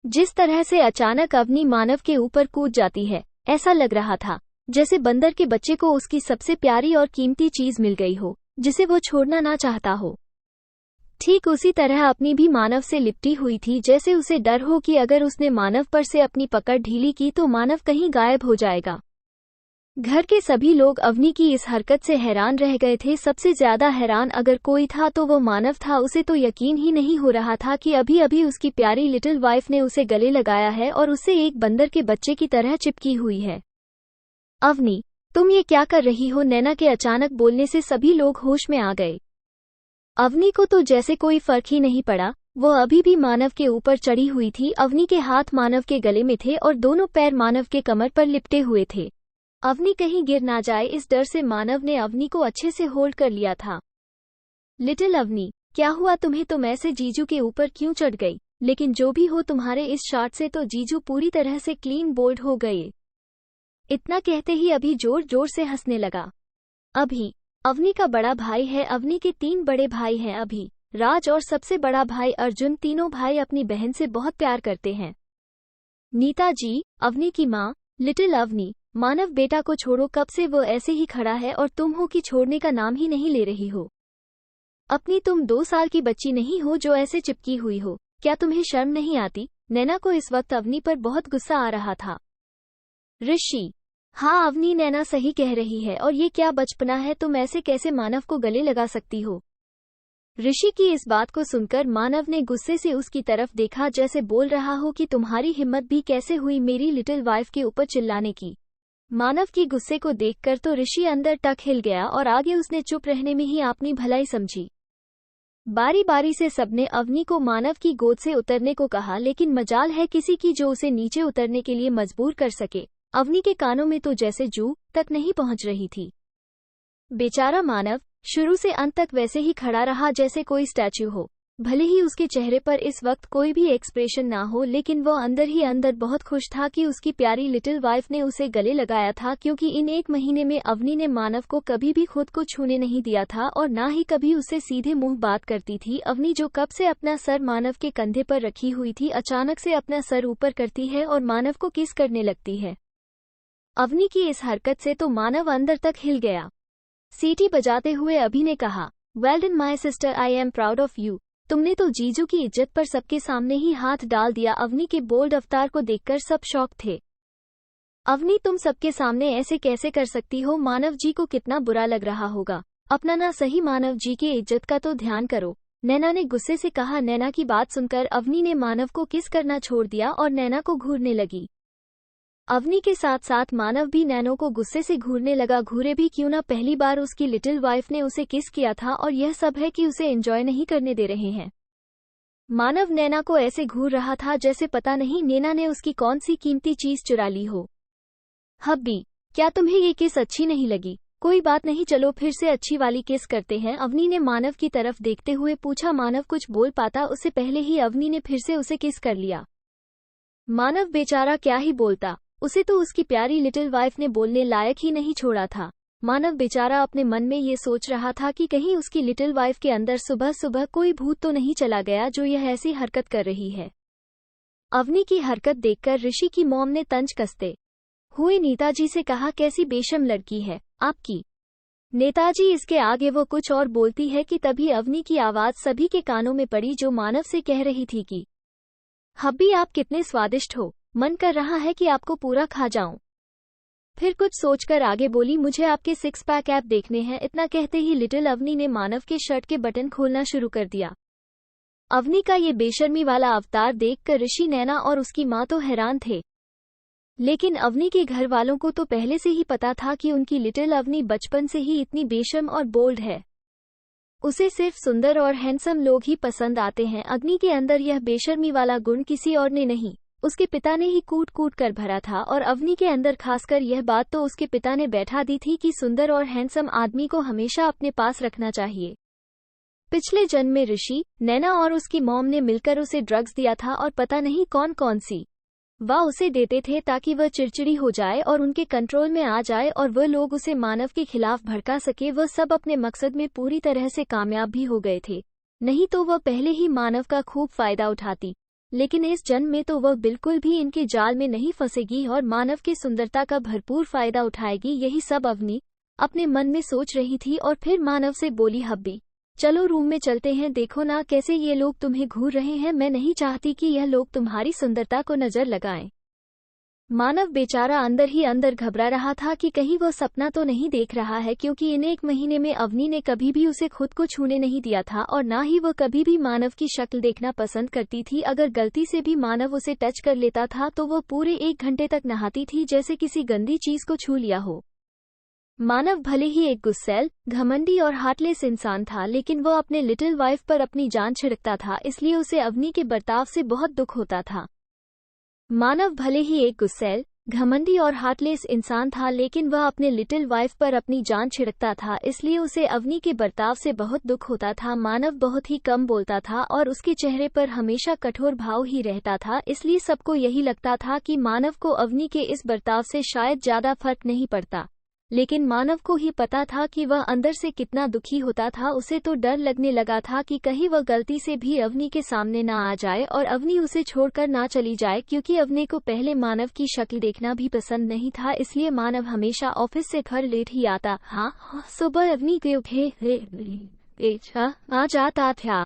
जिस तरह से अचानक अवनी मानव के ऊपर कूद जाती है, ऐसा लग रहा था जैसे बंदर के बच्चे को उसकी सबसे प्यारी और कीमती चीज मिल गई हो, जिसे वो छोड़ना ना चाहता हो। ठीक उसी तरह अपनी भी मानव से लिपटी हुई थी, जैसे उसे डर हो कि अगर उसने मानव पर से अपनी पकड़ ढीली की तो मानव कहीं गायब हो जाएगा। घर के सभी लोग अवनी की इस हरकत से हैरान रह गए थे। सबसे ज्यादा हैरान अगर कोई था तो वो मानव था। उसे तो यकीन ही नहीं हो रहा था कि अभी अभी उसकी प्यारी लिटिल वाइफ ने उसे गले लगाया है और उसे एक बंदर के बच्चे की तरह चिपकी हुई है। अवनी, तुम ये क्या कर रही हो? नैना के अचानक बोलने से सभी लोग होश में आ गए। अवनी को तो जैसे कोई फर्क ही नहीं पड़ा, वो अभी भी मानव के ऊपर चढ़ी हुई थी। अवनी के हाथ मानव के गले में थे और दोनों पैर मानव के कमर पर लिपटे हुए थे। अवनी कहीं गिर ना जाए, इस डर से मानव ने अवनी को अच्छे से होल्ड कर लिया था। लिटिल अवनी, क्या हुआ तुम्हें? तुम ऐसे जीजू के ऊपर क्यों चढ़ गई? लेकिन जो भी हो, तुम्हारे इस शॉट से तो जीजू पूरी तरह से क्लीन बोल्ड हो गए। इतना कहते ही अभी जोर जोर से हंसने लगा। अभी अवनी का बड़ा भाई है। अवनी के 3 बड़े भाई हैं, अभी, राज और सबसे बड़ा भाई अर्जुन। तीनों भाई अपनी बहन से बहुत प्यार करते हैं। नीता जी, अवनी की माँ। लिटिल अवनी, मानव बेटा को छोड़ो, कब से वो ऐसे ही खड़ा है और तुम हो कि छोड़ने का नाम ही नहीं ले रही हो। अपनी तुम 2 साल की बच्ची नहीं हो जो ऐसे चिपकी हुई हो। क्या तुम्हें शर्म नहीं आती? नैना को इस वक्त अवनी पर बहुत गुस्सा आ रहा था। ऋषि, हाँ अवनी, नैना सही कह रही है, और ये क्या बचपना है? तुम ऐसे कैसे मानव को गले लगा सकती हो? ऋषि की इस बात को सुनकर मानव ने गुस्से से उसकी तरफ देखा, जैसे बोल रहा हो कि तुम्हारी हिम्मत भी कैसे हुई मेरी लिटिल वाइफ के ऊपर चिल्लाने की। मानव की गुस्से को देखकर तो ऋषि अंदर तक हिल गया और आगे उसने चुप रहने में ही अपनी भलाई समझी। बारी बारी से सबने अवनी को मानव की गोद से उतरने को कहा, लेकिन मजाल है किसी की जो उसे नीचे उतरने के लिए मजबूर कर सके। अवनी के कानों में तो जैसे जू तक नहीं पहुंच रही थी। बेचारा मानव शुरू से अंत तक वैसे ही खड़ा रहा जैसे कोई स्टैच्यू हो। भले ही उसके चेहरे पर इस वक्त कोई भी एक्सप्रेशन ना हो, लेकिन वो अंदर ही अंदर बहुत खुश था कि उसकी प्यारी लिटिल वाइफ ने उसे गले लगाया था, क्योंकि इन 1 महीने में अवनी ने मानव को कभी भी खुद को छूने नहीं दिया था और ना ही कभी उससे सीधे मुंह बात करती थी। अवनी जो कब से अपना सर मानव के कंधे पर रखी हुई थी, अचानक से अपना सर ऊपर करती है और मानव को किस करने लगती है। अवनी की इस हरकत से तो मानव अंदर तक हिल गया। सीटी बजाते हुए अभी ने कहा, well done my sister, I am proud of you. तुमने तो जीजू की इज्जत पर सबके सामने ही हाथ डाल दिया। अवनी के बोल्ड अवतार को देखकर सब शॉक थे। अवनी, तुम सबके सामने ऐसे कैसे कर सकती हो? मानव जी को कितना बुरा लग रहा होगा। अपना ना सही, मानव जी की इज्जत का तो ध्यान करो, नैना ने गुस्से से कहा। नैना की बात सुनकर अवनी ने मानव को किस करना छोड़ दिया और नैना को घूरने लगी। अवनी के साथ साथ मानव भी नैनो को गुस्से से घूरने लगा। घूरे भी क्यों ना, पहली बार उसकी लिटिल वाइफ ने उसे किस किया था और यह सब है कि उसे एंजॉय नहीं करने दे रहे हैं। मानव नैना को ऐसे घूर रहा था जैसे पता नहीं नैना ने उसकी कौन सी कीमती चीज चुरा ली हो। हब्बी, क्या तुम्हें ये किस अच्छी नहीं लगी? कोई बात नहीं, चलो फिर से अच्छी वाली किस करते हैं, अवनी ने मानव की तरफ देखते हुए पूछा। मानव कुछ बोल पाता उससे पहले ही अवनी ने फिर से उसे किस कर लिया। मानव बेचारा क्या ही बोलता, उसे तो उसकी प्यारी लिटिल वाइफ ने बोलने लायक ही नहीं छोड़ा था। मानव बेचारा अपने मन में ये सोच रहा था कि कहीं उसकी लिटिल वाइफ के अंदर सुबह सुबह कोई भूत तो नहीं चला गया जो यह ऐसी हरकत कर रही है। अवनी की हरकत देखकर ऋषि की मॉम ने तंज कसते हुए नेताजी से कहा, कैसी बेशर्म लड़की है आपकी। नेताजी, इसके आगे वो कुछ और बोलती है कि तभी अवनी की आवाज सभी के कानों में पड़ी, जो मानव से कह रही थी कि हब्बी आप कितने स्वादिष्ट हो, मन कर रहा है कि आपको पूरा खा जाऊं। फिर कुछ सोचकर आगे बोली, मुझे आपके 6 पैक ऐप देखने हैं। इतना कहते ही लिटिल अवनी ने मानव के शर्ट के बटन खोलना शुरू कर दिया। अवनी का ये बेशर्मी वाला अवतार देखकर ऋषि, नैना और उसकी माँ तो हैरान थे, लेकिन अवनी के घर वालों को तो पहले से ही पता था कि उनकी लिटिल अवनी बचपन से ही इतनी बेशर्म और बोल्ड है। उसे सिर्फ सुंदर और हैंडसम लोग ही पसंद आते हैं। अग्नि के अंदर यह बेशर्मी वाला गुण किसी और ने नहीं, उसके पिता ने ही कूट कूट कर भरा था, और अवनी के अंदर खासकर यह बात तो उसके पिता ने बैठा दी थी कि सुंदर और हैंडसम आदमी को हमेशा अपने पास रखना चाहिए। पिछले जन्म में ऋषि, नैना और उसकी मॉम ने मिलकर उसे ड्रग्स दिया था, और पता नहीं कौन कौन सी वह उसे देते थे ताकि वह चिड़चिड़ी हो जाए और उनके कंट्रोल में आ जाए और वह लोग उसे मानव के खिलाफ भड़का सके। वह सब अपने मकसद में पूरी तरह से कामयाब भी हो गए थे, नहीं तो वह पहले ही मानव का खूब फायदा उठाती। लेकिन इस जन्म में तो वह बिल्कुल भी इनके जाल में नहीं फंसेगी और मानव की सुंदरता का भरपूर फायदा उठाएगी। यही सब अवनी अपने मन में सोच रही थी और फिर मानव से बोली, हब्बी चलो रूम में चलते हैं, देखो ना कैसे ये लोग तुम्हें घूर रहे हैं, मैं नहीं चाहती कि यह लोग तुम्हारी सुंदरता को नजर लगाएं। मानव बेचारा अंदर ही अंदर घबरा रहा था कि कहीं वो सपना तो नहीं देख रहा है, क्योंकि इन 1 महीने में अवनी ने कभी भी उसे खुद को छूने नहीं दिया था और ना ही वो कभी भी मानव की शक्ल देखना पसंद करती थी। अगर गलती से भी मानव उसे टच कर लेता था तो वो पूरे 1 घंटे तक नहाती थी जैसे किसी गंदी चीज को छू लिया हो। मानव भले ही एक गुस्सैल, घमंडी और हार्टलेस इंसान था, लेकिन वो अपने लिटिल वाइफ पर अपनी जान छिड़कता था, इसलिए उसे अवनी के बर्ताव से बहुत दुख होता था। मानव भले ही एक गुस्सैल, घमंडी और हार्टलेस इंसान था, लेकिन वह अपने लिटिल वाइफ पर अपनी जान छिड़कता था, इसलिए उसे अवनी के बर्ताव से बहुत दुख होता था। मानव बहुत ही कम बोलता था और उसके चेहरे पर हमेशा कठोर भाव ही रहता था, इसलिए सबको यही लगता था कि मानव को अवनी के इस बर्ताव से शायद ज्यादा फर्क नहीं पड़ता। लेकिन मानव को ही पता था कि वह अंदर से कितना दुखी होता था। उसे तो डर लगने लगा था कि कहीं वह गलती से भी अवनी के सामने ना आ जाए और अवनी उसे छोड़कर ना चली जाए, क्योंकि अवनी को पहले मानव की शक्ल देखना भी पसंद नहीं था, इसलिए मानव हमेशा ऑफिस से घर लेट ही आता। हाँ, सुबह अवनी के उठे आ जाता था।